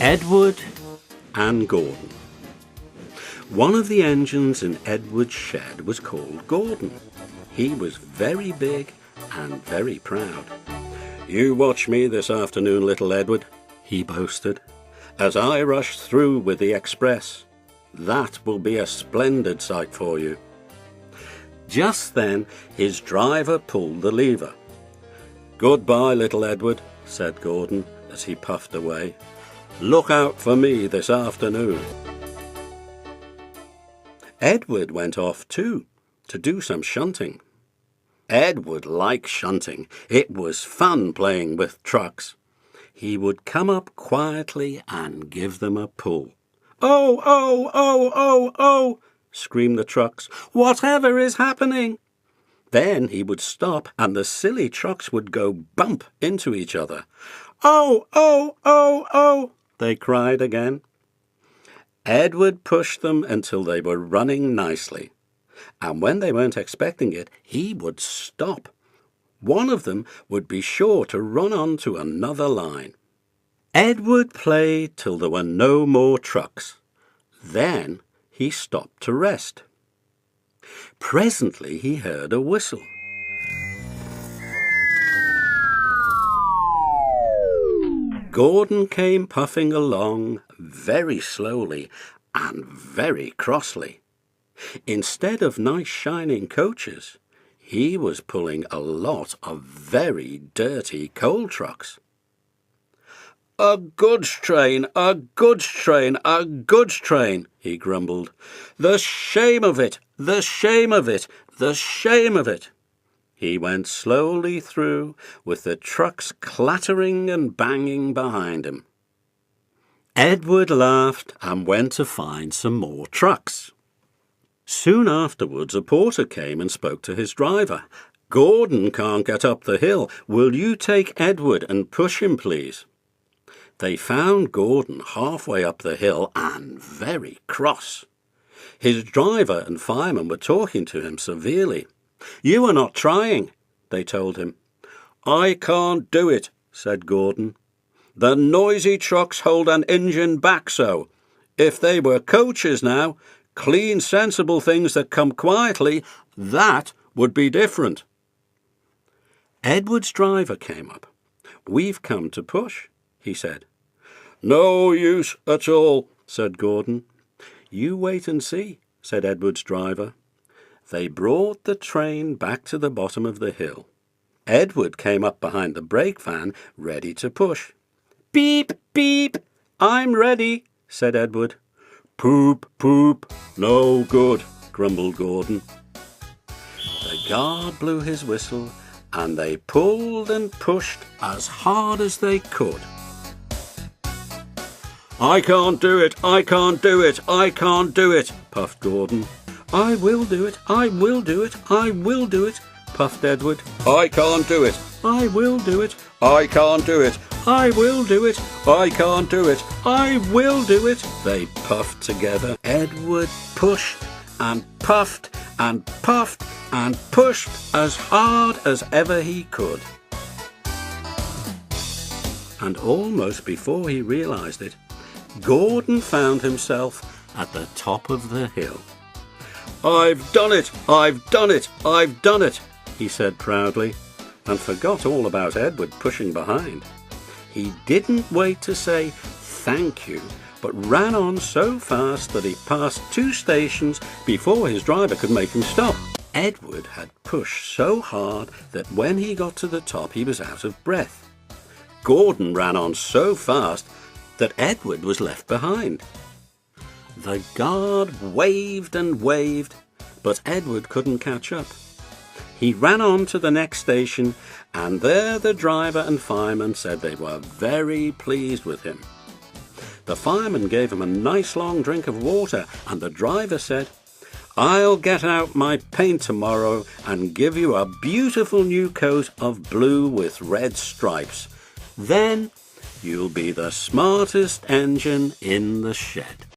Edward and Gordon. One of the engines in Edward's shed was called Gordon. He was very big and very proud. "You watch me this afternoon, little Edward," he boasted, "as I rush through with the express. That will be a splendid sight for you." Just then his driver pulled the lever. "Goodbye, little Edward," said Gordon as he puffed away. "Look out for me this afternoon." Edward went off too, to do some shunting. Edward liked shunting. It was fun playing with trucks. He would come up quietly and give them a pull. "Oh, oh, oh, oh, oh!" screamed the trucks. "Whatever is happening?" Then he would stop and the silly trucks would go bump into each other. "Oh, oh, oh, oh!" they cried again. Edward pushed them until they were running nicely, and when they weren't expecting it, he would stop. One of them would be sure to run on to another line. Edward played till there were no more trucks. Then he stopped to rest. Presently he heard a whistle. Gordon came puffing along very slowly and very crossly. Instead of nice shining coaches, he was pulling a lot of very dirty coal trucks. "A goods train, a goods train, a goods train," he grumbled. "The shame of it, the shame of it, the shame of it." He went slowly through, with the trucks clattering and banging behind him. Edward laughed and went to find some more trucks. Soon afterwards a porter came and spoke to his driver. "Gordon can't get up the hill. Will you take Edward and push him, please?" They found Gordon halfway up the hill and very cross. His driver and fireman were talking to him severely. "You are not trying," they told him. "I can't do it," said Gordon. "The noisy trucks hold an engine back so. If they were coaches now, clean, sensible things that come quietly, that would be different." Edward's driver came up. "We've come to push," he said. "No use at all," said Gordon. "You wait and see," said Edward's driver. They brought the train back to the bottom of the hill. Edward came up behind the brake van, ready to push. "Beep, beep, I'm ready," said Edward. "Poop, poop, no good," grumbled Gordon. The guard blew his whistle, and they pulled and pushed as hard as they could. "I can't do it, I can't do it, I can't do it," puffed Gordon. "I will do it, I will do it, I will do it," puffed Edward. "I can't do it, I will do it, I can't do it, I will do it, I can't do it, I will do it," they puffed together. Edward pushed and puffed and puffed and pushed as hard as ever he could. And almost before he realized it, Gordon found himself at the top of the hill. "I've done it! I've done it! I've done it!" he said proudly, and forgot all about Edward pushing behind. He didn't wait to say thank you, but ran on so fast that he passed 2 stations before his driver could make him stop. Edward had pushed so hard that when he got to the top he was out of breath. Gordon ran on so fast that Edward was left behind. The guard waved and waved, but Edward couldn't catch up. He ran on to the next station, and there the driver and fireman said they were very pleased with him. The fireman gave him a nice long drink of water, and the driver said, "I'll get out my paint tomorrow and give you a beautiful new coat of blue with red stripes. Then you'll be the smartest engine in the shed."